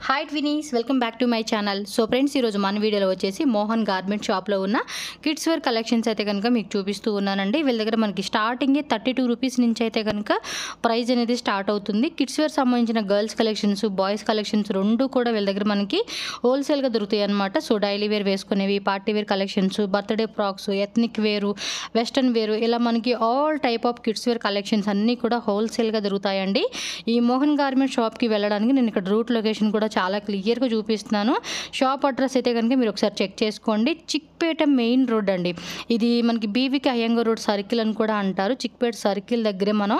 Hi twinnies, welcome back to my channel. So friends, ఈరోజు మన వీడియోలో వచ్చేసి మోహన్ గార్మెంట్ షాప్లో ఉన్న కిడ్స్ వేర్ కలెక్షన్స్ అయితే కనుక మీకు చూపిస్తూ ఉన్నానండి. వీళ్ళ దగ్గర మనకి స్టార్టింగే 32 రూపీస్ నుంచి అయితే కనుక ప్రైస్ అనేది స్టార్ట్ అవుతుంది. కిడ్స్ వేర్ సంబంధించిన గర్ల్స్ కలెక్షన్స్, బాయ్స్ కలెక్షన్స్ రెండు కూడా వీళ్ళ దగ్గర మనకి హోల్సేల్గా దొరుకుతాయి అనమాట. సో డైలీ వేర్ వేసుకునేవి, party wear collections, birthday frocks, ethnic wear, western wear, ఇలా మనకి all type of kids wear collections అన్నీ కూడా హోల్సేల్గా దొరుకుతాయండి. ఈ మోహన్ గార్మెంట్ షాప్కి వెళ్ళడానికి నేను ఇక్కడ రూట్ లొకేషన్ కూడా చాలా క్లియర్గా చూపిస్తున్నాను. షాప్ అడ్రస్ అయితే కనుక మీరు ఒకసారి చెక్ చేసుకోండి. చిక్పేట మెయిన్ రోడ్ అండి. ఇది మనకి బీవీకి అయ్యంగర్ రోడ్ సర్కిల్ అని కూడా అంటారు. చిక్పేట సర్కిల్ దగ్గరే మనం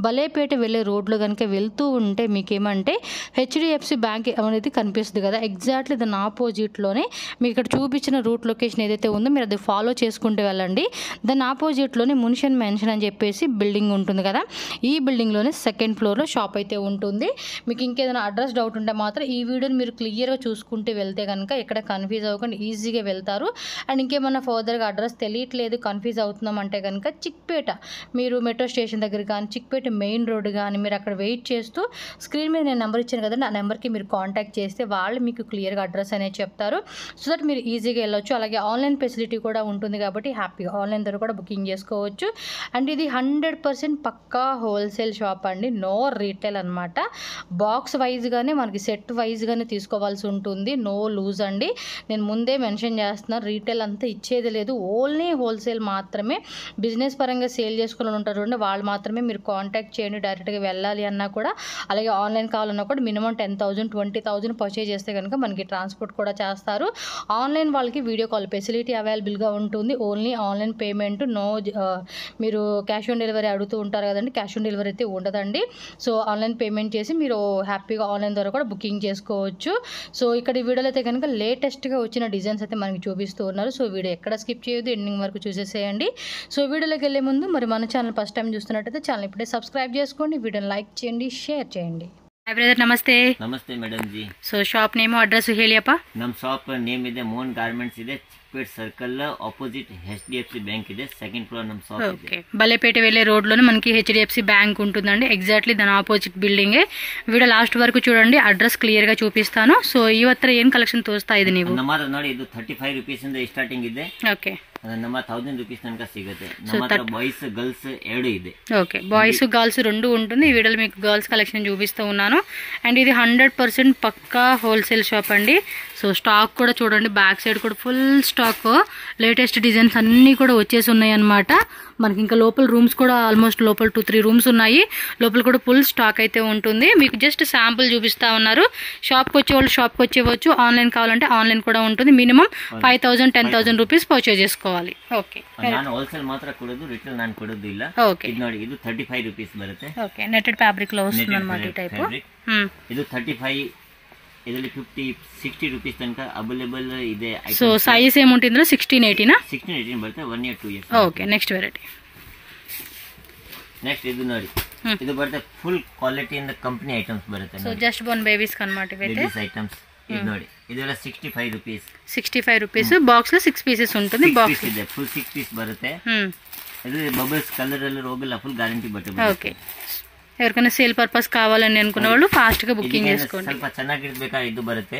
బలేపేట వెళ్ళే రోడ్లో కనుక వెళ్తూ ఉంటే మీకేమంటే హెచ్డిఎఫ్సి బ్యాంక్ అనేది కనిపిస్తుంది కదా, ఎగ్జాక్ట్లీ దాని ఆపోజిట్లోనే మీకు ఇక్కడ చూపించిన రూట్ లొకేషన్ ఏదైతే ఉందో మీరు అది ఫాలో చేసుకుంటూ వెళ్ళండి. దాని ఆపోజిట్లోనే మున్షన్ మెన్షన్ అని చెప్పేసి బిల్డింగ్ ఉంటుంది కదా, ఈ బిల్డింగ్లోనే సెకండ్ ఫ్లోర్లో షాప్ అయితే ఉంటుంది. మీకు ఇంకేదైనా అడ్రస్ డౌట్ ఉంటే మాత్రం ఈ వీడియోని మీరు క్లియర్గా చూసుకుంటూ వెళ్తే కనుక ఎక్కడ కన్ఫ్యూజ్ అవ్వకుండా ఈజీగా వెళ్తారు. అండ్ ఇంకేమన్నా ఫర్దర్గా అడ్రస్ తెలియట్లేదు, కన్ఫ్యూజ్ అవుతున్నాం అంటే కనుక చిక్పేట మీరు మెట్రో స్టేషన్ దగ్గర కానీ చిక్పేట మెయిన్ రోడ్ కానీ మీరు అక్కడ వెయిట్ చేస్తూ స్క్రీన్ మీద నేను నెంబర్ ఇచ్చాను కదండి, ఆ నెంబర్కి మీరు కాంటాక్ట్ చేస్తే వాళ్ళు మీకు క్లియర్గా అడ్రస్ అనేది చెప్తారు. సో దట్ మీరు ఈజీగా వెళ్ళొచ్చు. అలాగే ఆన్లైన్ ఫెసిలిటీ కూడా ఉంటుంది కాబట్టి హ్యాపీగా ఆన్లైన్ ద్వారా కూడా బుకింగ్ చేసుకోవచ్చు. అండ్ ఇది 100% పక్కా హోల్సేల్ షాప్ అండి, నో రీటైల్ అనమాట. బాక్స్ వైజ్గానే మనకి సెట్ వైజ్గానే తీసుకోవాల్సి ఉంటుంది, నో లూజ్ అండి. నేను ముందే మెన్షన్ చేస్తున్నాను, రీటైల్ అంతా ఇచ్చేది లేదు, ఓన్లీ హోల్సేల్ మాత్రమే. బిజినెస్ పరంగా సేల్ చేసుకుని ఉంటారు వాళ్ళు మాత్రమే మీరు కాంటాక్ట్ చేయండి. డైరెక్ట్గా వెళ్ళాలి అన్నా కూడా, అలాగే ఆన్లైన్ కావాలన్నా కూడా మినిమం 10,000 20,000 పర్చేజ్ చేస్తే కనుక మనకి ట్రాన్స్పోర్ట్ కూడా చేస్తారు. ఆన్లైన్ వాళ్ళకి వీడియో కాల్ ఫెసిలిటీ అవైలబుల్గా ఉంటుంది. ఓన్లీ ఆన్లైన్ పేమెంట్, నో మీరు క్యాష్ ఆన్ డెలివరీ అడుగుతూ ఉంటారు కదండి, క్యాష్ ఆన్ డెలివరీ అయితే ఉండదండి. సో ఆన్లైన్ పేమెంట్ చేసి మీరు హ్యాపీగా ఆన్లైన్ ద్వారా కూడా బుకింగ్ చేసుకోవచ్చు. సో ఇక్కడ ఈ వీడియోలో అయితే కనుక లేటెస్ట్గా వచ్చిన డిజైన్స్ అయితే మనకి చూపిస్తూ ఉన్నారు. సో వీడియో ఎక్కడ స్కిప్ చేయొద్దు, ఎండింగ్ వరకు చూసేసేయండి. సో వీడియోలోకి వెళ్ళే ముందు మరి మన ఛానల్ ఫస్ట్ టైం చూస్తున్నట్టయితే ఛానల్ ఇప్పుడే సబ్స్క్రైబ్ చేసుకోండి, వీడియోని లైక్ చేయండి, షేర్ చేయండి. ಹಾಯ್ ಬ್ರದರ್, ನಮಸ್ತೆ. ನಮಸ್ತೆ madam ji. So shop name address ಹೇಳಿಯಪ್ಪ. ನಮ್ಮ ಶಾಪ್ ನೇಮ್ ಇದೆ ಮೋಹನ್ ಗಾರ್ಮೆಂಟ್ಸ್ ಇದೆ, Chickpet circle opposite HDFC bank ಇದೆ, సెకండ్ ఫ్లోర్ ನಮ್ಮ షాప్ ಇದೆ. ఓకే, బలేపేట వెళ్ళే రోడ్ లోనే మనకి HDFC బ్యాంక్ ఉంటుందండి, ఎగ్జాక్ట్లీ దాని ఆపోజిట్ బిల్డింగే. వీడియో లాస్ట్ వరకు చూడండి, అడ్రస్ క్లియర్ గా చూపిస్తాను. సో ಇವತ್ತರ ಏನ್ ಕಲೆಕ್ಷನ್ ತೋರಿಸ್ತಾ ಇದೆ ನೀವು? ನಮ್ಮ ಹತ್ರ ನೋಡಿ, ಇದು 35 ರೂಪೀಸ್ ಇಂದ ಸ್ಟಾರ್ಟಿಂಗ್ ಇದೆ. ಓಕೆ, ನಮ್ಮ 1000 ರೂಪೀಸ್ ತನಕ ಸಿಗುತ್ತೆ. ನಮ್ಮ ಹತ್ರ బాయ్స్ గర్ల్స్ ಎರಡು ಇದೆ. ఓకే, బాయ్స్ గర్ల్స్ రెండు ఉంటుంది. ఈ వీడియోలో మీకు గర్ల్స్ కలెక్షన్ చూపిస్తూ ఉన్నాను. అండ్ ఇది 100% పక్కా హోల్సేల్ షాప్ అండి. సో స్టాక్ కూడా చూడండి, బ్యాక్ సైడ్ కూడా ఫుల్ స్టాక్, లేటెస్ట్ డిజైన్స్ అన్నీ కూడా వచ్చేసి ఉన్నాయి అన్నమాట. మనకి ఇంకా లోపల రూమ్స్ కూడా ఆల్మోస్ట్ లోపల 2-3 రూమ్స్ ఉన్నాయి. లోపల కూడా ఫుల్ స్టాక్ అయితే ఉంటుంది. మీకు జస్ట్ శాంపుల్ చూపిస్తా ఉన్నారు. షాప్కి వచ్చే వాళ్ళు షాప్కి వచ్చేవచ్చు, ఆన్లైన్ కావాలంటే ఆన్లైన్ కూడా ఉంటుంది. మినిమం 5,000 10,000 రూపీస్ పర్చేజ్ చేసుకోవాలి. ఓకే, ನಾನು ಹೋಲ್ಸೇಲ್ ಮಾತ್ರ ಕೊಡೋದು, ರಿಟೇಲ್ ನಾನು ಕೊಡೋದು ಇಲ್ಲ. ఓకే, ಇದು ನೋಡಿ, ಇದು 35 ರೂಪೀಸ್ ಬರುತ್ತೆ. ఓకే, నెట్టెడ్ ఫ్యాబ్రిక్ లో వస్తుంది అన్నమాట ఈ టైప్. ಇದು 35, ಇದರಲ್ಲಿ 50-60 ರೂಪೀಸ್ ತನಕ ಅವೈಲೇಬಲ್ ಇದೆ. సో సైజ్ ఏముంటుందో 16-18 16-18 ಬರುತ್ತೆ, 1 year 2 years. Okay, next variety. Next ಇದು ನೋಡಿ, ಇದು ಬರುತ್ತೆ ಫುಲ್ ಕ್ವಾಲಿಟಿ ಇಂದ ಕಂಪನಿ ಐಟಮ್ಸ್ ಬರುತ್ತೆ. సో జస్ట్ బోర్న్ బేబీస్ అన్నమాట ఇవైతే. ಬೇಬೀಸ್ ಐಟಮ್ಸ್ ಇದು ನೋಡಿ, ಇದೆಲ್ಲ 65 ರೂಪೀಸ್. 65 రూపీస్. బాక్స్ లో 6 పీసెస్ ఉంటుంది. బాక్స్ ಇದೆ, ಫುಲ್ 6 ಪೀಸ್ ಬರುತ್ತೆ. ಇದು ಬಬಲ್ಸ್ ಕಲರ್ ಎಲ್ಲ ಹೋಗಲ್ಲ, ಫುಲ್ ಗ್ಯಾರಂಟಿ ಬಟ್ಟೆ. ఓకే, ఎవరికైనా సేల్ పర్పస్ కావాలని అనుకున్న వాళ్ళు ఫాస్ట్ గా బుకింగ్ చేసుకోండి. ಸ್ವಲ್ಪ ಚೆನ್ನಾಗಿರ್ಬೇಕಾ ಇದು ಬರುತ್ತೆ.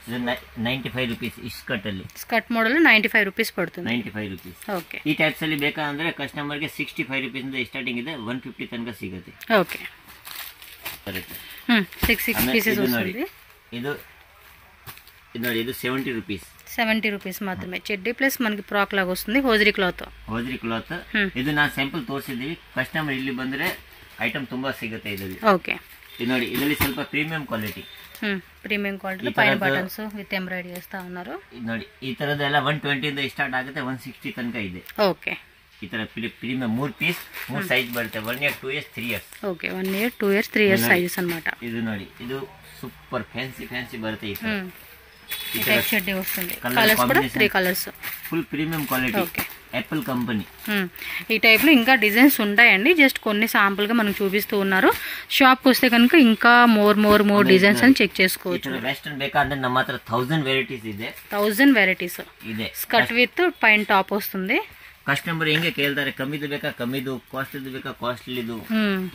ಇದು 95 ರೂಪೀಸ್. ಸ್ಕರ್ಟ್ ಅಲ್ಲಿ స్కర్ట్ మోడల్ 95 రూపీస్ పడుతుంది. 95 ರೂಪೀಸ್. ఓకే, ಈ ಟೈಪ್ಸ್ ಅಲ್ಲಿ ಬೇಕಾ ಅಂದ್ರೆ ಕಸ್ಟಮರ್ ಗೆ 65 ರೂಪೀಸ್ ಇಂದ ಸ್ಟಾರ್ಟಿಂಗ್ ಇದೆ, 150 ತನಕ ಸಿಗುತ್ತೆ. ఓకే, ಬರುತ್ತೆ. 6 పీసెస్ వస్తుంది. ಇದು ನೋಡಿ, ಇದು 70 ರೂಪೀಸ್. 70 రూపీస్ మాత్రమే. చెడ్డీ ప్లస్ మనకి ఫ్రాక్ లాగా వస్తుంది, హోజరీ క్లాత్. ಹೋದ್ರಿ ಕ್ಲಾತ್. ಇದು ನಾನು ಸ್ಯಾಂಪಲ್ ತೋರಿಸಿದೀವಿ, ಕಸ್ಟಮರ್ ಇಲ್ಲಿ ಬಂದ್ರೆ ಐಟಮ್ ತುಂಬಾ ಸಿಗುತ್ತೆ ಇದರಲ್ಲಿ. ఓకే, ಇದು ನೋಡಿ, ಇದರಲ್ಲಿ ಸ್ವಲ್ಪ ಪ್ರೀಮಿಯಂ ಕ್ವಾಲಿಟಿ. ప్రీమియం క్వాలిటీ, పైన బటన్స్ విత్ ఎంబ్రాయిడరీ చేస్తా ఉన్నారు. ಇದು ನೋಡಿ, ಈ ತರದೆಲ್ಲ 120 ಇಂದ ಸ್ಟಾರ್ಟ್ ಆಗುತ್ತೆ, 160 ತನಕ ಇದೆ. ఓకే, ಈ ತರ ಪ್ರೀಮಿಯಂ 3 ಪೀಸ್ 3 ಸೈಜ್ ಬರುತ್ತೆ, 1 year 2 years 3 years. Okay, 1 year 2 years 3 years sizes అన్నమాట. ಇದು ನೋಡಿ, ಇದು ಸೂಪರ್ ಫ್ಯಾನ್ಸಿ ಬರುತ್ತೆ. ఈ టైప్ షెడ్డీ వస్తుంది. కలర్స్ కూడా 3 colours, full premium quality. Okay, Apple company. ఈ టైప్ లో ఇంకా డిజైన్స్ ఉంటాయండి, జస్ట్ కొన్ని శాంపుల్ గా మనకు చూపిస్తూ ఉన్నారు. షాప్ కి వస్తే కనుక ఇంకా మోర్ డిజైన్స్ అని చెక్ చేసుకోవచ్చు. వెస్టర్న్ ಬೇಕಾದ್ರೆ ನಮ್ಮ ಹತ್ರ 1000 ವೆರೈಟೀಸ್ ಇದೆ. 1000 వెరైటీస్ ಇದೆ. స్కర్ట్ విత్ పైన టాప్ వస్తుంది. ಕಸ್ಟಮರ್ ಹೆಂಗೆ ಕೇಳ್ತಾರೆ, ಕಮ್ಮಿದು ಬೇಕಾ ಕಮ್ಮಿದು, ಕಾಸ್ಟ್ಲಿದು ಬೇಕಾ ಕಾಸ್ಟ್ಲಿದು,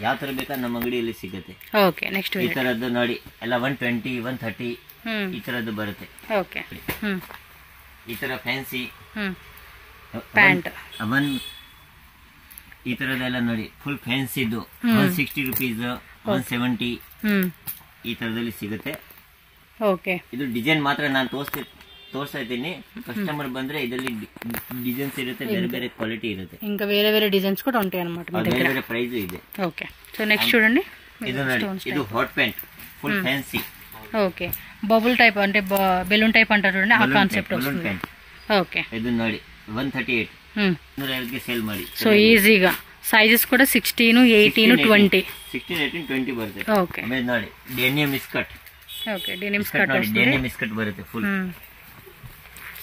ಯಾವ ತರ ಬೇಕಾ ನಮ್ಮ ಅಂಗಡಿಯಲ್ಲಿ ಸಿಗುತ್ತೆ. ಓಕೆ, ನೆಕ್ಸ್ಟ್ ಈ ತರದ್ದು ನೋಡಿ ಎಲ್ಲ 120 130 ಈ ತರದ್ದು ಬರುತ್ತೆ. ಓಕೆ, ಈ ತರ ಫ್ಯಾನ್ಸಿ ಪ್ಯಾಂಟ್ ಈ ತರದೆಲ್ಲ ನೋಡಿ ಫುಲ್ ಫ್ಯಾನ್ಸಿದು 160 rupees 170 ಈ ತರದಲ್ಲಿ ಸಿಗುತ್ತೆ. ಓಕೆ, ಇದು ಡಿಸೈನ್ ಮಾತ್ರ ನಾನು ತೋರಿಸ್ತಾ ಇದ್ದೀನಿ. ಕಸ್ಟಮರ್ ಬಂದ್ರೆ ಇದರಲ್ಲಿ ಡಿಸೈನ್ಸ್ ಇರುತ್ತೆ, ಬೇರೆ ಬೇರೆ ಕ್ವಾಲಿಟಿ ಇರುತ್ತೆ, ఇంకా వేరే వేరే డిజైన్స్ కూడా ఉంటాయి అన్నమాట మీ దగ్గర. ಬೇರೆ ಬೇರೆ ಪ್ರೈಸ್ ಇದೆ. ఓకే, సో నెక్స్ట్ చూడండి. ಇದು ನೋಡಿ, ಇದು hot pant full fancy. Okay, bubble type అంటే బెలూన్ టైప్ అంటారు చూడండి, ఆ కాన్సెప్ట్ వస్తుంది. ఓకే, ಇದು ನೋಡಿ 138 150ಗೆ ಸೇಲ್ ಮಾಡಿ. సో ఈజీగా సైజెస్ కూడా 16 18 20 16 18 20 ಬರುತ್ತೆ. ఓకే, ಆಮೇಲೆ ನೋಡಿ denim skirt. Okay, denim skirt వస్తుంది. ಡೆನಿಮ್ స్కర్ట్ బರುತ್ತೆ ఫుల్.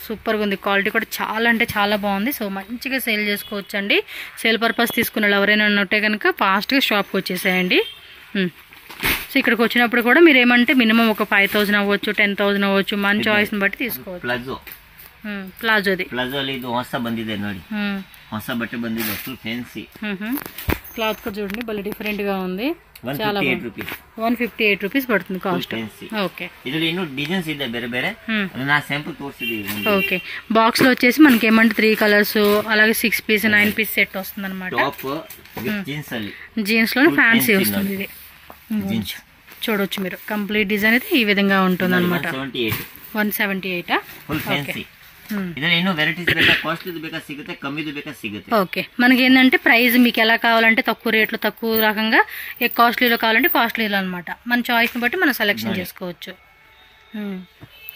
సూపర్గా ఉంది, క్వాలిటీ కూడా చాలా అంటే చాలా బాగుంది. సో మంచిగా సేల్ చేసుకోవచ్చు అండి. సేల్ పర్పస్ తీసుకున్న వాళ్ళు ఎవరైనా ఉంటే కనుక ఫాస్ట్గా షాప్కి వచ్చేసేయండి. సో ఇక్కడికి వచ్చినప్పుడు కూడా మీరు ఏమంటే మినిమం ఒక 5000 అవ్వచ్చు, 10,000 అవ్వచ్చు, మన చాయిస్ని బట్టి తీసుకోవచ్చు. ప్లాజోది ಪ್ಲಾಜೋಲಿ ಇದು ಹೊಸ ಬಂದಿದೆ ನೋಡಿ, ಹೊಸ ಬಟ್ಟೆ ಬಂದಿದೆ ಫುಲ್ ಫ್ಯಾನ್ಸಿ. క్లాత్ కూడా చూడండి భలే డిఫరెంట్ గా ఉంది. 158 rupees 158 రూపీస్ పడుతుంది కాస్ట్. ఓకే, ಇದರಲ್ಲಿ ಇನ್ನೂ ಡಿಸೈನ್ಸ್ ಇದೆ ಬೇರೆ ಬೇರೆ, ಅದನ್ನ ಸ್ಯಾಂಪಲ್ ತೋರಿಸಿದೀವಿ. ఓకే, బాక్స్ లో వచ్చేసి మనకి ఏమంటే 3 కలర్స్ అలాగే 6 పీస్ 9 పీస్ సెట్ వస్తుంది అనమాట. టాప్ జీన్స్ ಅಲ್ಲಿ జీన్స్ లోనే ఫ్యాన్సీ వస్తుంది. ఇది జీన్స్ చూడొచ్చు మీరు, కంప్లీట్ డిజైన్ అయితే ఈ విధంగా ఉంటుంది అనమాట. 178 ఫుల్ ఫ్యాన్సీ. ಇದರಲ್ಲಿ ಇನ್ನೂ ವೆರೈಟೀಸ್ ಬೇಕಾ, ಕಾಸ್ಟ್ಲಿದು ಬೇಕಾ ಸಿಗುತ್ತೆ, ಕಮ್ಮಿದು ಬೇಕಾ ಸಿಗುತ್ತೆ. ఓకే, మనకి ఏంటంటే ప్రైస్ మీకు ఎలా కావాలంటే తక్కువ రేట్లో తక్కువ రకంగా, కాస్ట్లీలో కావాలంటే కాస్ట్లీలో అనమాట. మన చాయిస్ని బట్టి మనం సెలెక్షన్ చేసుకోవచ్చు.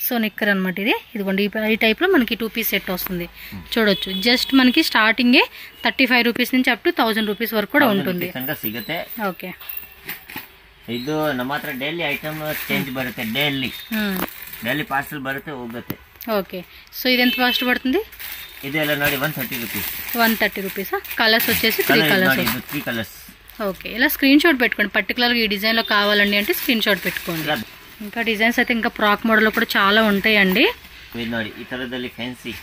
సో నిక్కర్ అనమాట ఇది. ఇదిగోండి ఈ టైప్లో మనకి 2 పీస్ సెట్ వస్తుంది. చూడొచ్చు, జస్ట్ మనకి స్టార్టింగే 35 రూపీస్ నుంచి అప్ టు 1000 రూపీస్ వరకు కూడా ఉంటుంది. ಸಿಗುತ್ತೆ. ఓకే, ಇದು ನಮ್ಮ ಹತ್ರ ಡೈಲಿ ಐಟಮ್ ಚೇಂಜ್ ಬರುತ್ತೆ, ಡೈಲಿ ಪಾರ್ಸಲ್ ಬರುತ್ತೆ ಹೋಗುತ್ತೆ. ఓకే, సో ఇది ఎంత కాస్ట్ పడుతుంది? ಇದೆಲ್ಲ ನೋಡಿ 130 రూపీస్. 130 రూపీస్. కలర్స్ వచ్చేసి 3 కలర్స్. ఓకే, ఇలా స్క్రీన్ షాట్ పెట్టుకోండి. పర్టికులర్గా ఈ డిజైన్లో కావాలండి అంటే స్క్రీన్ షాట్ పెట్టుకోండి. ఇంకా డిజైన్స్ అయితే ఇంకా ఫ్రాక్ మోడల్లో కూడా చాలా ఉంటాయండి. ನೋಡಿ ಈ ತರದಲ್ಲಿ ಫ್ಯಾನ್ಸಿ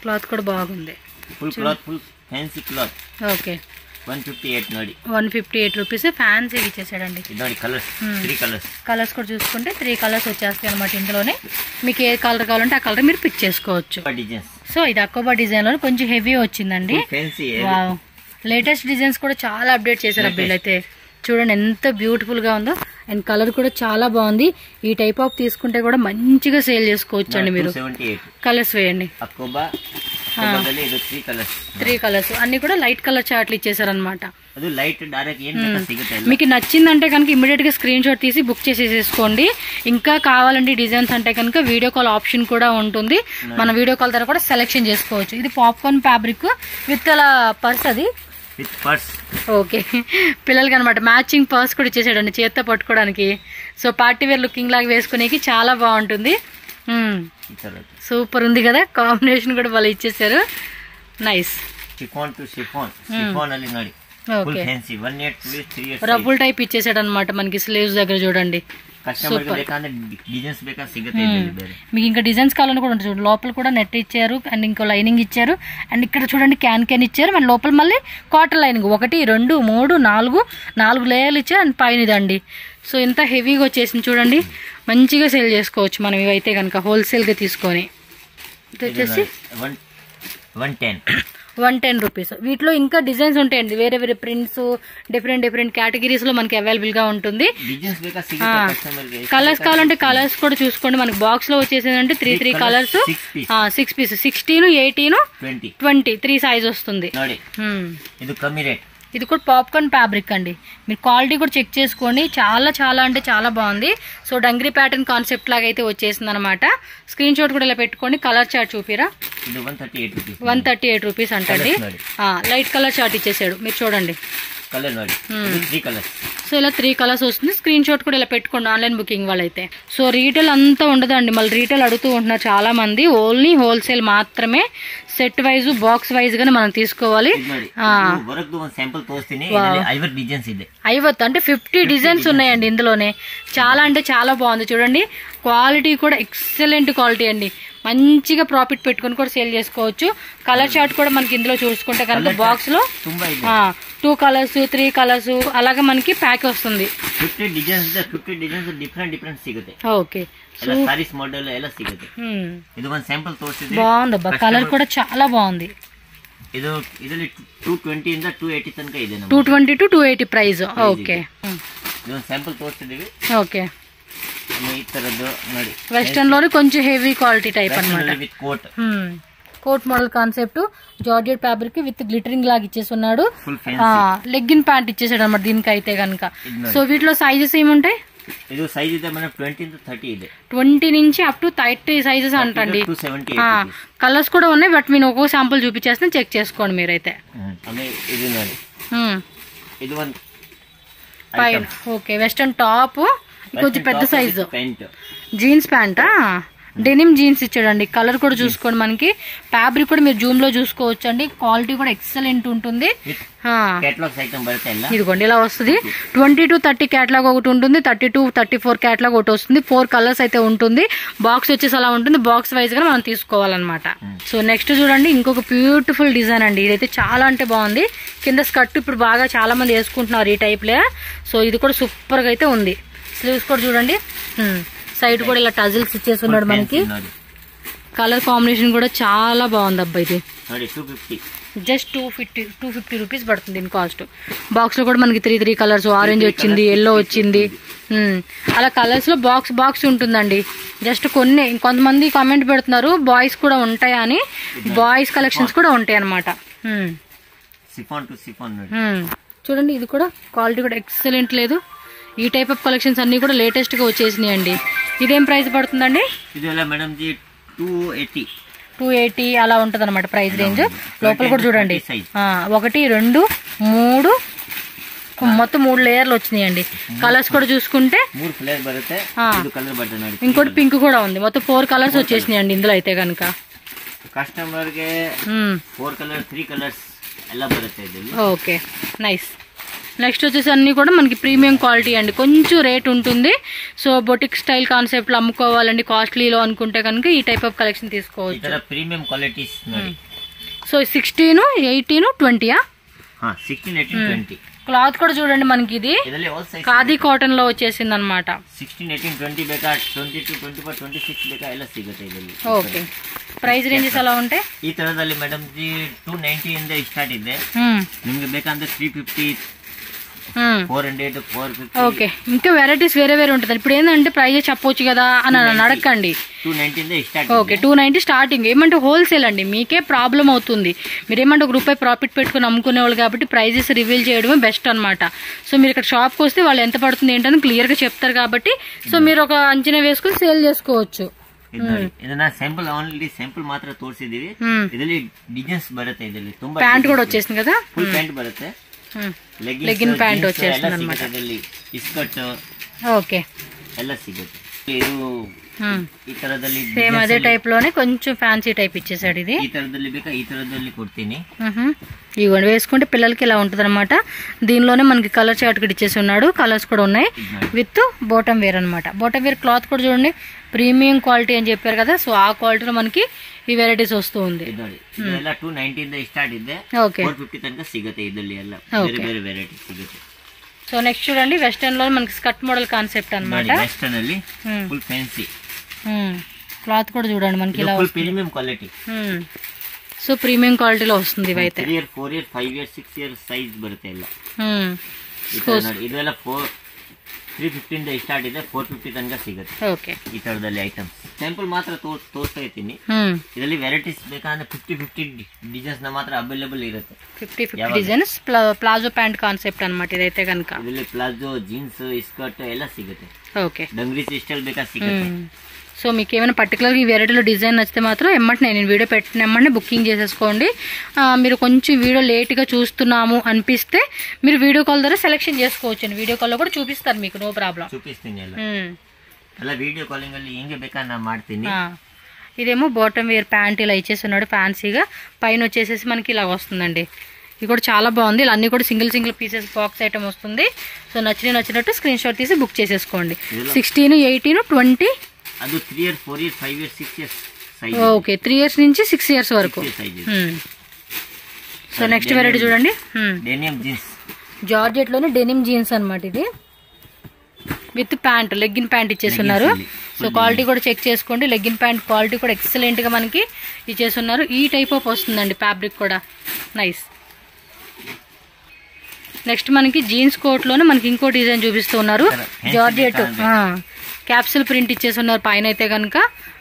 క్లాత్ కూడా బాగుంది. Full cloth, full fancy cloth. Okay, 158 ನೋಡಿ 158 రూపీస్ ఫ్యాన్సీ ఇచ్చేసాడండి. ನೋಡಿ కలర్స్ 3 కలర్స్ కూడా చూసుకుంటే 3 కలర్స్ వచ్చేస్తాయి అనమాట. ఇందులోనే మీకు ఏ కలర్ కావాలంటే ఆ కలర్ మీరు పిక్ చేసుకోవచ్చు. సో ఇది అకోబా డిజైన్ లో కొంచెం హెవీ వచ్చిందండి. వావ్, లేటెస్ట్ డిజైన్స్ కూడా చాలా అప్డేట్ చేశారు అబ్బాయిలు అయితే. చూడండి ఎంత బ్యూటిఫుల్ గా ఉందో, అండ్ కలర్ కూడా చాలా బాగుంది. ఈ టైప్ ఆఫ్ తీసుకుంటే కూడా మంచిగా సేల్ చేసుకోవచ్చు అండి. మీరు కలర్స్ వేయండి. 3 కలర్స్ అన్ని కూడా లైట్ కలర్ చార్ట్లు ఇచ్చేసారనమాట. మీకు నచ్చిందంటే కనుక ఇమీడియట్ గా స్క్రీన్ షాట్ తీసి బుక్ చేసేసుకోండి. ఇంకా కావాలండి డిజైన్స్ అంటే కనుక వీడియో కాల్ ఆప్షన్ కూడా ఉంటుంది. మన వీడియో కాల్ ద్వారా కూడా సెలెక్షన్ చేసుకోవచ్చు. ఇది పాప్కార్న్ ఫ్యాబ్రిక్ విత్ అలా పర్స్, అది ఓకే పిల్లలకి అనమాట. మ్యాచింగ్ పర్స్ కూడా ఇచ్చేసాడండి చేత్తో పట్టుకోవడానికి. సో పార్టీ వేర్ లుకింగ్ లాగా వేసుకునేకి చాలా బాగుంటుంది. సూపర్ ఉంది కదా, కాంబినేషన్ కూడా వాళ్ళు ఇచ్చేసారు. నైస్. రబుల్ టైప్ ఇచ్చేసాడు అనమాట మనకి స్లీవ్స్ దగ్గర. చూడండి మీకు ఇంకా డిజైన్స్ కావాలని కూడా ఉంటుంది. లోపల కూడా నెట్ ఇచ్చారు అండ్ ఇంకో లైనింగ్ ఇచ్చారు. అండ్ ఇక్కడ చూడండి క్యాన్ ఇచ్చారు. మన లోపల మళ్ళీ కాటన్ లైనింగ్ 1 2 3 4 లేయర్లు ఇచ్చారు. అండ్ పైన ఇదండి. సో ఇంత హెవీగా వచ్చేసింది చూడండి. మంచిగా సేల్ చేసుకోవచ్చు మనం ఇవైతే కనుక హోల్సేల్గా తీసుకొని. ఇది వచ్చేసి 110 రూపీస్. వీటిలో ఇంకా డిజైన్స్ ఉంటాయండి, వేరే వేరే ప్రింట్స్, డిఫరెంట్ కేటగిరీస్ లో మనకి అవైలబుల్ గా ఉంటుంది. కలర్స్ కావాలంటే కలర్స్ కూడా చూసుకోండి. మనకి బాక్స్ లో వచ్చేసిందంటే 3 కలర్స్ 6 పీస్ 16 18 20 3 సైజ్ వస్తుంది. ఇది కూడా పాప్కార్న్ ఫ్యాబ్రిక్ అండి. మీరు క్వాలిటీ కూడా చెక్ చేసుకోండి. చాలా అంటే చాలా బాగుంది. సో డంగ్రీ ప్యాటర్న్ కాన్సెప్ట్ లాగా అయితే వచ్చేసింది అనమాట. స్క్రీన్ షాట్ కూడా ఇలా పెట్టుకోండి. కలర్ చార్ట్ చూపిరా. 138 రూపీస్ అంటండి. లైట్ కలర్ చార్ట్ ఇచ్చేసాడు మీరు చూడండి. సో ఇలా 3 కలర్స్ వస్తుంది. స్క్రీన్ షాట్ కూడా ఇలా పెట్టుకోండి ఆన్లైన్ బుకింగ్ వాళ్ళైతే. సో రీటైల్ అంతా ఉండదండి, మళ్ళీ రీటైల్ అడుగుతూ ఉంటున్నారు చాలా మంది. ఓన్లీ హోల్సేల్ మాత్రమే. ಸೆಟ್ ವೈಸ್ ಬಾಕ್ಸ್ ವೈಸ್ ಗಾನೆ మనం తీసుకోవాలి. వరకు శాంపుల్ తోస్తేనే ಇದರಲ್ಲಿ 50 డిజైన్స్ ಇದೆ. 50 అంటే 50 డిజైన్స్ ఉన్నాయండి ఇందులోనే. చాలా అంటే చాలా బాగుంది చూడండి. క్వాలిటీ కూడా ఎక్సలెంట్ క్వాలిటీ అండి. మంచిగా ప్రాఫిట్ పెట్టుకొని కూడా సేల్ చేసుకోవచ్చు. కలర్ చార్ట్ కూడా మనకి ఇందులో చూసుకుంటే కనుక బాక్స్ లో 2 కలర్స్ 3 కలర్స్ అలాగే మనకి ప్యాక్ వస్తుంది. 50 డిజైన్స్ ಡಿಫರೆಂಟ್ ಸಿಗುತ್ತೆ. ఓకే ಎಲ್ಲ ಸಾರೀಸ್ ಮಾಡೆಲ್ ಎಲ್ಲ ಸಿಗುತ್ತೆ. ಇದು ಒಂದು ಸ್ಯಾಂಪಲ್ ತೋರಿಸಿದೆ. బాగుందబ్బా, కలర్ కూడా చాలా బాగుంది. ಇದರಲ್ಲಿ 220 ಇಂದ 280 ತನಕ ಇದೆ. 220 to 280 ಪ್ರೈಸ್. ಓಕೆ, ಇದೊಂದು ಸ್ಯಾಂಪಲ್ ತೋರಿಸಿದೀವಿ. ఓకే, ಈ ತರದ್ದು ನೋಡಿ, వెస్టర్న్ లోనే కొంచెం హెవీ క్వాలిటీ టైప్ అన్నమాట. With coat coat model concept, georgette fabric with glittering లాగా ఇచ్చేస్తున్నాడు. లెగ్గిన్ ప్యాంట్ ఇచ్చేసాడు అనమాట దీనికి అయితే కనుక. సో వీటిలో సైజెస్ ఏముంటాయి? ಇದು ಸೈಜ್ ಇದೆ ಮೇಡಮ್ 20 ಇಂದ 30 ಇದೆ. 20 నుంచి అప్ టు 30 సైజెస్ అంటండి. కలర్స్ కూడా ఉన్నాయి, బట్ నేను ఒక్కొక్క శాంపుల్ చూపించేస్తే చెక్ చేసుకోండి మీరైతే. ఇది ನೋಡಿ, ఇది వన్ పైన ఓకే వెస్టర్న్ టాప్, కొంచెం పెద్ద సైజు జీన్స్ ప్యాంటా, డెనిమ్ జీన్స్ ఇచ్చాడండి. కలర్ కూడా చూసుకోండి, మనకి ఫ్యాబ్రిక్ కూడా మీరు జూమ్ లో చూసుకోవచ్చు అండి. క్వాలిటీ కూడా ఎక్సలెంట్ ఉంటుంది. ఇదిగోండి ఇలా వస్తుంది. 20 to 30 క్యాటలాగ్ ఒకటి ఉంటుంది, 30 to 34 క్యాటలాగ్ ఒకటి వస్తుంది. 4 కలర్స్ అయితే ఉంటుంది. బాక్స్ వచ్చేసి అలా ఉంటుంది. బాక్స్ వైజ్ గా మనం తీసుకోవాలన్నమాట. సో నెక్స్ట్ చూడండి, ఇంకొక బ్యూటిఫుల్ డిజైన్ అండి. ఇదైతే చాలా అంటే బాగుంది. కింద స్కర్ట్ ఇప్పుడు బాగా చాలా మంది వేసుకుంటున్నారు ఈ టైప్ లో. సో ఇది కూడా సూపర్ గా అయితే ఉంది. స్లీవ్స్ కూడా చూడండి, సైడ్ కూడా ఇలా టజిల్స్ ఇచ్చేస్తున్నాడు మనకి. కలర్ కాంబినేషన్ కూడా చాలా బాగుంది అబ్బా. ఇది జస్ట్ 250 రూపీస్ పడుతుంది దీని కాస్ట్. బాక్స్ లో కూడా మనకి 3 కలర్స్, ఆరెంజ్ వచ్చింది, ఎల్లో వచ్చింది. అలా కలర్స్ లో బాక్స్ ఉంటుందండి. జస్ట్ కొన్ని కొంతమంది కామెంట్ పెడుతున్నారు బాయ్స్ కూడా ఉంటాయా అని. బాయ్స్ కలెక్షన్స్ కూడా ఉంటాయి అనమాట. చూడండి ఇది కూడా క్వాలిటీ కూడా ఎక్సలెంట్ లేదు. ఈ టైప్ ఆఫ్ కలెక్షన్స్ అన్ని కూడా లేటెస్ట్ గా వచ్చేసినాయి అండి. ఇదేం ప్రైస్ పడుతుందండి? 280 అలా ఉంటది అనమాట ప్రైస్ రేంజ్. లోపల కూడా చూడండి, 1 2 3 మొత్తం 3 లేయర్లు వచ్చినాయండి. కలర్స్ కూడా చూసుకుంటే ఇంకోటి పింక్ కూడా ఉంది. మొత్తం 4 కలర్స్ వచ్చేసినాయి అండి ఇందులో అయితే కనుక. కస్టమర్ ಗೆ 4 కలర్ 3 కలర్స్ ఎలా బರುತ್ತೆ. Okay, nice. నెక్స్ట్ వచ్చేసి అన్ని కూడా మనకి ప్రీమియం క్వాలిటీ అండి. కొంచెం రేట్ ఉంటుంది. సో బొటిక్ స్టైల్ కాన్సెప్ట్ లో అమ్ముకోవాలండి కాస్ట్లీలో అనుకుంటే కనుక ఈ టైప్ ఆఫ్ కలెక్షన్ తీసుకోవచ్చు. Premium qualities. సో 16, 18, 20 16, 18, 20 క్లాత్ కూడా చూడండి మనకి. ఇది ఖాదీ కాటన్ లో వచ్చేసింది అనమాట. 16, 18, 20 ಬೇಕಾ, 22, 24, 26 ಬೇಕಾ ಎಲ್ಲ ಸಿಗುತ್ತೆ ಇದರಲ್ಲಿ. ఓకే, ప్రైస్ రేంజెస్ ఎలా ఉంటాయి? ಈ ತರದಲ್ಲಿ ಮೇಡಮ್ 290 ಇಂದ ಸ್ಟಾರ್ಟ್ ಇದೆ. ನಿಮ್ಗೆ ಬೇಕಂದ್ರೆ 350, 400, 450. ఓకే, ఇంకా వెరైటీస్ వేరే ఉంటుంది. ఇప్పుడు ఏంటంటే ప్రైజెస్ చెప్పొచ్చు కదా అని అడగండి. 290 స్టార్ట్. Okay, 290 starting. ఏమంటే హోల్సేల్ అండి, మీకే ప్రాబ్లం అవుతుంది. మీరు ఏమంటే ₹1 ప్రాఫిట్ పెట్టుకుని అమ్ముకునే వాళ్ళు కాబట్టి ప్రైజెస్ రివీల్ చేయడమే బెస్ట్ అనమాట. సో మీరు ఇక్కడ షాప్కి వస్తే వాళ్ళు ఎంత పడుతుంది ఏంటని క్లియర్ గా చెప్తారు కాబట్టి సో మీరు ఒక అంచనా వేసుకుని సేల్ చేసుకోవచ్చు. ಇದನ್ನ ಸ್ಯಾಂಪಲ್ ಓನ್ಲಿ ಸ್ಯಾಂಪಲ್ ಮಾತ್ರ ತೋರಿಸಿದೀವಿ. ಇದರಲ್ಲಿ ಡಿಸೈನ್ಸ್ ಬರುತ್ತೆ. ಇದರಲ್ಲಿ ತುಂಬಾ ಪ್ಯಾಂಟ್ ಕೂಡ వచ్చేసింది కదా, ಫುಲ್ ಪ್ಯಾಂಟ್ ಬರುತ್ತೆ. లెగ్గిన్ ప్యాంట్ వచ్చేసింది అన్నమాట. ఇస్కర్ట్ ఓకే ಎಲ್ಲ ಸಿಗುತ್ತೆ. ಇದು ಈ ತರದಲ್ಲಿ సేమ్ అదే టైప్ లోనే కొంచెం ఫ్యాన్సీ టైప్ ఇచ్చేసాడు. ఇది ఈ తరದಲ್ಲಿ ಬೇಕಾ ఈ తరದಲ್ಲಿ కొಡ್ತೀನಿ. ఇవ్వండి, వేసుకుంటే పిల్లలకి ఇలా ఉంటుంది అనమాట. దీనిలోనే మనకి కలర్ చార్ట్ కూడా ఇచ్చేసి ఉన్నాడు. కలర్స్ కూడా ఉన్నాయి విత్ బాటమ్ వేర్ అనమాట. బాటమ్ వేర్ క్లాత్ కూడా చూడండి, ప్రీమియం క్వాలిటీ అని చెప్పారు కదా. సో ఆ క్వాలిటీలో మనకి ఈ వెరైటీస్ వస్తూ ఉంది. 290 ಇಂದ ಸ್ಟಾರ್ಟ್ ಇದೆ. 450 ತನಕ ಸಿಗುತ್ತೆ. ಇದರಲ್ಲಿ ಎಲ್ಲ ಬೇರೆ ಬೇರೆ ವೆರೈಟಿ ಸಿಗುತ್ತೆ. సో నెక్స్ట్ చూడండి, వెస్టర్న్ లో మనకి స్కర్ట్ మోడల్ కాన్సెప్ట్ అనమాట. వెస్టర్న్ ಅಲ್ಲಿ ఫుల్ ఫ్యాన్సీ క్లాత్ కూడా చూడండి మనకి ఇలా ప్రీమియం క్వాలిటీ. సో ప్రీమియం క్వాలిటీలో వస్తుంది ఇవైతే. 3 year 4 year 5 year 6 year size బರುತ್ತೆ ಎಲ್ಲ. ಇದೆಲ್ಲ 350 ಇಂದ ಸ್ಟಾರ್ಟ್ ಇದೆ. 450 ತನಕ ಸಿಗುತ್ತೆ. ಓಕೆ, ಈ ತರದಲ್ಲಿ ಐಟಮ್ಸ್ ಸ್ಯಾಂಪಲ್ ಮಾತ್ರ ತೋರಿಸ್ತಾ ಇದ್ದೀನಿ. ಇದರಲ್ಲಿ ವೆರೈಟೀಸ್ ಬೇಕಂದ್ರೆ 50 ಡಿಸೈನ್ಸ್ ಮಾತ್ರ ಅವೈಲೇಬಲ್ ಇರುತ್ತೆ. 50 ಡಿಸೈನ್ಸ್ ప్లాజో ప్యాంట్ కాన్సెప్ట్ అన్నమాట ఇదైతే కనుక. ಇದರಲ್ಲಿ ప్లాజో, జీన్స్, స్కర్ట్ ಎಲ್ಲ సిಗುತ್ತೆ. ఓకే, డంగ్రీ స్టైల్ ಬೇಕಾ సిಗುತ್ತೆ. సో మీకు ఏమైనా పర్టికులర్గా ఈ వెరైటీలో డిజైన్ నచ్చితే మాత్రం ఎమ్మటనే నేను వీడియో పెట్టినమ్మని బుకింగ్ చేసేసుకోండి. మీరు కొంచెం వీడియో లేట్గా చూస్తున్నాము అనిపిస్తే మీరు వీడియో కాల్ ద్వారా సెలెక్షన్ చేసుకోవచ్చు. వీడియో కాల్లో కూడా చూపిస్తారు మీకు, నో ప్రాబ్లం. చూపిస్తుంది ಎಲ್ಲ ವಿಡಿಯೋ ಕಾಲಿಂಗ್ ಅಲ್ಲಿ ಹೆಂಗೆ ಬೇಕಾ ನಾನು ಮಾಡ್ತೀನಿ. ఇదేమో బాటమ్ వేర్ ప్యాంట్ ఇలా ఇచ్చేస్తున్నాడు ఫ్యాన్సీగా. పైన వచ్చేసేసి మనకి ఇలా వస్తుందండి. ఇది కూడా చాలా బాగుంది. ఇలా అన్ని కూడా సింగిల్ పీసెస్ బాక్స్ ఐటమ్ వస్తుంది. సో నచ్చినట్టు స్క్రీన్ షాట్ తీసి బుక్ చేసేసుకోండి. 16, 18, 20 ಅದು 3 years 4 years 5 years 6 years size. Okay 3 years నుంచి 6 years వరకు. సో నెక్స్ట్ వెరైటీ చూడండి, డెనిమ్ జీన్స్. జార్జెట్ లోనే డెనిమ్ జీన్స్ అన్నమాట. ఇది విత్ ప్యాంట్, లెగ్గిన్ ప్యాంట్ ఇచ్చేస్తున్నారు. సో క్వాలిటీ కూడా చెక్ చేసుకోండి. లెగ్గిన్ ప్యాంట్ క్వాలిటీ కూడా ఎక్సలెంట్ గా మనకి ఇచ్చేస్తున్నారు. ఈ టైప్ ఆఫ్ వస్తుందండి ఫ్యాబ్రిక్ కూడా నైస్. నెక్స్ట్ మనకి జీన్స్ కోట్ లోనే మనకి ఇంకో డిజైన్ చూపిస్తూ ఉన్నారు. జార్జెట్ క్యాప్సూల్ ప్రింట్ ఇచ్చేస్తున్నారు పైన అయితే కనుక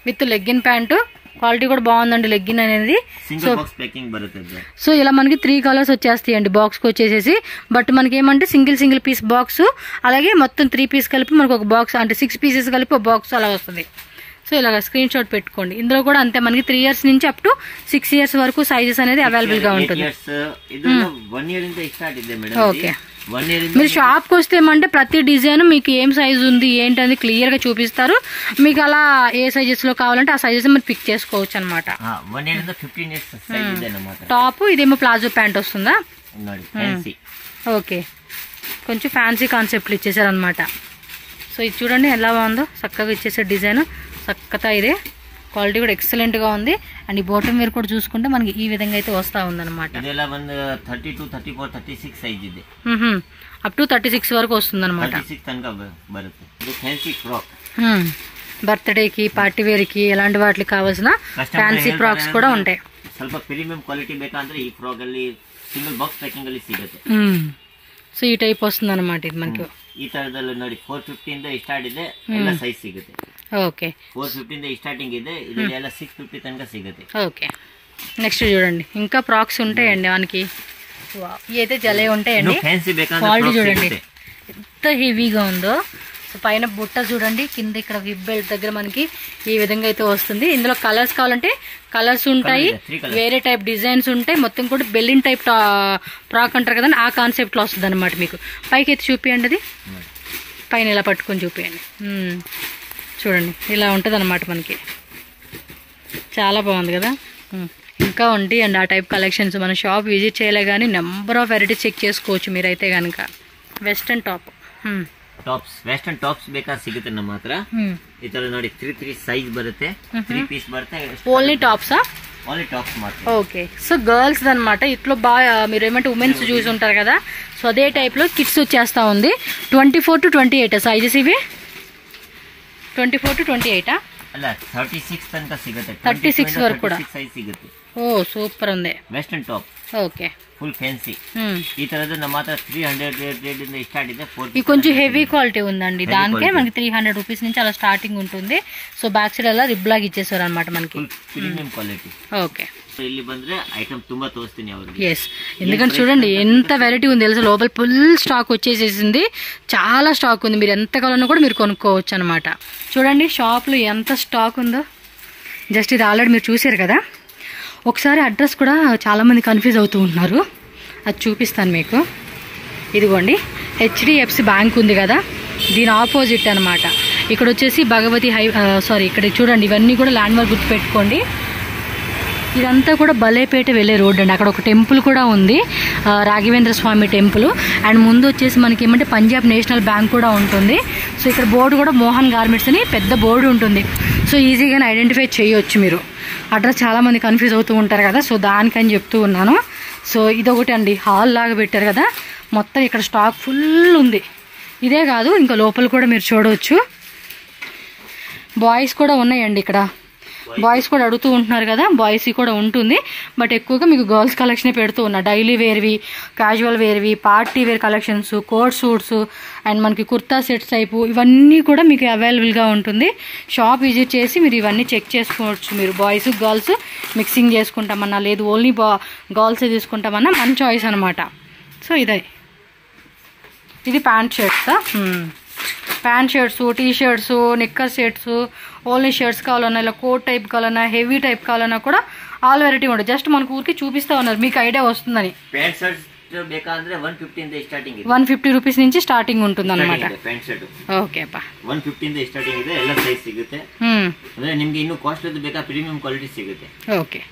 విత్ లెగ్గిన్ ప్యాంట్. క్వాలిటీ కూడా బాగుందండి లెగ్గిన్ అనేది. సో ఇలా మనకి 3 కలర్స్ వచ్చేస్తాయండి బాక్స్ కి వచ్చేసేసి. బట్ మనకి ఏమంటే సింగిల్ పీస్ బాక్స్, అలాగే మొత్తం 3 పీస్ కలిపి మనకు ఒక బాక్స్, అంటే 6 పీసెస్ కలిపి ఒక బాక్స్ అలా వస్తుంది. సో ఇలాగ స్క్రీన్ షాట్ పెట్టుకోండి. ఇందులో కూడా అంతే మనకి 3 years నుంచి అప్ టు 6 years వరకు సైజెస్ అనేది అవైలబుల్ గా ఉంటుంది. ఓకే, మీరు షాప్ కి వస్తే ఏమంటే ప్రతి డిజైన్ మీకు ఏం సైజ్ ఉంది ఏంటనేది క్లియర్ గా చూపిస్తారు. మీకు అలా ఏ సైజెస్ లో కావాలంటే ఆ సైజెస్ మీరు పిక్ చేసుకోవచ్చు అనమాట. టాప్ ఇదేమో ప్లాజో ప్యాంట్ వస్తుందా? ఓకే, కొంచెం ఫ్యాన్సీ కాన్సెప్ట్లు ఇచ్చేసారు అనమాట. సో ఇది చూడండి ఎలా బాగుందో, చక్కగా ఇచ్చేసారు డిజైన్. చక్కగా ఇదే క్వాలిటీ కూడా ఎక్సలెంట్ గా ఉంది. అండ్ ఈ బాటమ్ వేర్ కూడా చూసుకుంటే మనకి ఈ విధంగా అయితే వస్తా ఉందన్నమాట. అప్ టు 36 వరకు వస్తుంది అనమాట. బర్త్డేకి పార్టీ వేర్ కి ఎలాంటి వాటికి కావాల్సిన ఫ్యాన్సీ ఫ్రాక్స్ కూడా ఉంటాయి. ಸ್ವಲ್ಪ ಪ್ರೀಮಿಯಂ ಕ್ವಾಲಿಟಿ ಬೇಕಂದ್ರೆ ಈ ಫ್ರಾಕ್ ಅಲ್ಲಿ ಸಿಂಗಲ್ ಬಾಕ್ಸ್ ಪ್ಯಾಕಿಂಗ್ ಅಲ್ಲಿ ಸಿಗುತ್ತೆ. ಸೊ ಈ ಟೈಪ್ వస్తుంది అనమాట. ఇది మనకి ಈ ತರದಲ್ಲಿ ನೋಡಿ 450 ಇಂದ ಸ್ಟಾರ್ಟ್ ಇದೆ, ಎಲ್ಲ ಸೈಜ್ ಸಿಗುತ್ತೆ. ఓకే, 450 ಇಂದ ಸ್ಟಾರ್టింగ్ ಇದೆ, ಇದರಲ್ಲಿ ಎಲ್ಲ 650 ತನಕ సిಗುತ್ತೆ. ఓకే, నెక్స్ట్ చూడండి ఇంకా ఫ్రాక్స్ ఉంటాయండి మనకి. ఇవైతే జలే ఉంటాయండి. క్వాలిటీ చూడండి ఎంత హెవీగా ఉందో. సో పైన బుట్ట చూడండి, కింద ఇక్కడ హిప్ బెల్ట్ దగ్గర మనకి ఈ విధంగా అయితే వస్తుంది. ఇందులో కలర్స్ కావాలంటే కలర్స్ ఉంటాయి, వేరే టైప్ డిజైన్స్ ఉంటాయి. మొత్తం కూడా బెల్లిన్ టైప్ ఫ్రాక్ అంటారు కదండి, ఆ కాన్సెప్ట్ లో వస్తుంది అనమాట. మీకు పైకి అయితే చూపియండి, అది పైన ఇలా పట్టుకొని చూపియండి. చూడండి ఇలా ఉంటుంది అనమాట మనకి. చాలా బాగుంది కదా. ఇంకా ఉంటాయి అండి ఆ టైప్ కలెక్షన్స్. మన షాప్ విజిట్ చేయలే కానీ నెంబర్ ఆఫ్ వెరైటీస్ చెక్ చేసుకోవచ్చు మీరైతే కనుక. వెస్టర్న్ టాప్ ವೆಸ್ಟರ್ನ್ ಟಾಪ್ಸ್ ಬೇಕಾದ್ರೆ ಸಿಗುತ್ತೆ ನಮ್ಮ ಹತ್ರ. ಈ ತರ ನೋಡಿ 3 ಸೈಜ್ ಬರುತ್ತೆ, 3 పీస్ ಬರುತ್ತೆ. ఓన్లీ టాప్సా? ఓన్లీ టాప్స్ మాత్రం. ఓకే, సో గర్ల్స్ అనమాట. ఇట్లా బాగా మీరు ఏమంటే ఉమెన్స్ చూసి ఉంటారు కదా, సో అదే టైప్ లో కిడ్స్ వచ్చేస్తా ఉంది. 24 to 28 సైజెస్ ఇవి. 24 to 28 ಅಲ್ಲ 36 ತನಕ ಸಿಗುತ್ತೆ. 36 వరకు కూడా ಸೈಜ್ ಸಿಗುತ್ತೆ. ఓ సూపర్ ఉంది. Western top okay, full fancy. ఈ తరహా ನಮ್ಮ ಹತ್ರ 300 రేట్ ఇంದ స్టార్ట్ ಇದೆ. ఇది కొంచెం హెవీ క్వాలిటీ ఉందండి. దానికే మనకి 300 రూపీస్ నుంచి అలా స్టార్టింగ్ ఉంటుంది. సో బ్యాక్ సైడ్ అలా రిబ్ లాగా ఇచ్చేసారు అనమాట మనకి. Premium quality. ఓకే, ಇಲ್ಲಿ ಬಂದ್ರೆ ఐటమ్ ತುಂಬಾ ತೋರಿಸ್ತೀನಿ ಅವರಿಗೆ. ఎస్, ఎందుకంటే చూడండి ఎంత వెరైటీ ఉంది తెలుసు. లోపల ఫుల్ స్టాక్ వచ్చేసేసింది, చాలా స్టాక్ ఉంది. మీరు ఎంత కావాలన్నా కూడా మీరు కొనుక్కోవచ్చు అనమాట. చూడండి షాప్లో ఎంత స్టాక్ ఉందో. జస్ట్ ఇది ఆల్రెడీ మీరు చూసారు కదా. ఒకసారి అడ్రస్ కూడా చాలామంది కన్ఫ్యూజ్ అవుతూ ఉన్నారు, అది చూపిస్తాను మీకు. ఇదిగోండి HDFC బ్యాంక్ ఉంది కదా, దీని ఆపోజిట్ అనమాట. ఇక్కడ వచ్చేసి భగవతి ఇక్కడ చూడండి ఇవన్నీ కూడా ల్యాండ్ మార్క్ గుర్తు పెట్టుకోండి. ఇదంతా కూడా బలేపేట వెళ్ళే రోడ్ అండి. అక్కడ ఒక టెంపుల్ కూడా ఉంది, రాఘవేంద్ర స్వామి టెంపుల్. అండ్ ముందు వచ్చేసి మనకి ఏమంటే పంజాబ్ నేషనల్ బ్యాంక్ కూడా ఉంటుంది. సో ఇక్కడ బోర్డు కూడా మోహన్ గార్మెంట్స్ అని పెద్ద బోర్డు ఉంటుంది. సో ఈజీగానే ఐడెంటిఫై చేయొచ్చు మీరు. అడ్రస్ చాలామంది కన్ఫ్యూజ్ అవుతూ ఉంటారు కదా, సో దానికని చెప్తూ ఉన్నాను. సో ఇదొకటి అండి, హాల్ లాగా పెట్టారు కదా, మొత్తం ఇక్కడ స్టాక్ ఫుల్ ఉంది. ఇదే కాదు ఇంకా లోపల కూడా మీరు చూడవచ్చు. బాయ్స్ కూడా ఉన్నాయండి ఇక్కడ. బాయ్స్ కూడా అడుగుతూ ఉంటున్నారు కదా, బాయ్స్ కూడా ఉంటుంది. బట్ ఎక్కువగా మీకు గర్ల్స్ కలెక్షనే పెడుతూ ఉన్నా. డైలీ వేర్వి, క్యాజువల్ వేర్వి, party wear collections, coat suits and మనకి కుర్తా సెట్స్ టైపు ఇవన్నీ కూడా మీకు అవైలబుల్గా ఉంటుంది. షాప్ విజిట్ చేసి మీరు ఇవన్నీ చెక్ చేసుకోవచ్చు. మీరు బాయ్స్ గర్ల్స్ మిక్సింగ్ చేసుకుంటామన్నా, లేదు ఓన్లీ గర్ల్సే తీసుకుంటామన్నా మన చాయిస్ అనమాట. సో ఇది ప్యాంట్ షర్ట్సా? ప్యాంట్ షర్ట్స్, టీ షర్ట్స్, నిక్కర్ షర్ట్స్, ఓన్లీ షర్ట్స్ కావాలన్నా, ఇలా కోట్ టైప్ కావాలన్నా, హెవీ టైప్ కావాలన్నా కూడా ఆల్ వెరైటీ ఉంటుంది. జస్ట్ మనకు ఊరికి చూపిస్తా ఉన్నారు, మీకు ఐడియా వస్తుందని. ಬೇಕಾ ಅಂದ್ರೆ 150 ಇಂದ ಸ್ಟಾರ್ಟಿಂಗ್ ಇದೆ. 150 ರೂಪೀಸ್ నుంచి ಸ್ಟಾರ್ಟಿಂಗ್ ఉంటుంది ಅన్నమాట. ಪ್ಯಾಂಟ್ ಶರ್ಟ್ ಓಕೆ ಅಪ್ಪ 150 ಇಂದ ಸ್ಟಾರ್ಟಿಂಗ್ ಇದೆ, ಎಲ್ಲ ಸೈಜ್ ಸಿಗುತ್ತೆ. ಅಂದ್ರೆ ನಿಮ್ಗೆ ಇನ್ನು ಕಾಸ್ಟ್ಲಿ ಬೇಕಾ ಪ್ರೀಮಿಯಂ ಕ್ವಾಲಿಟಿ ಸಿಗುತ್ತೆ. ಓಕೆ.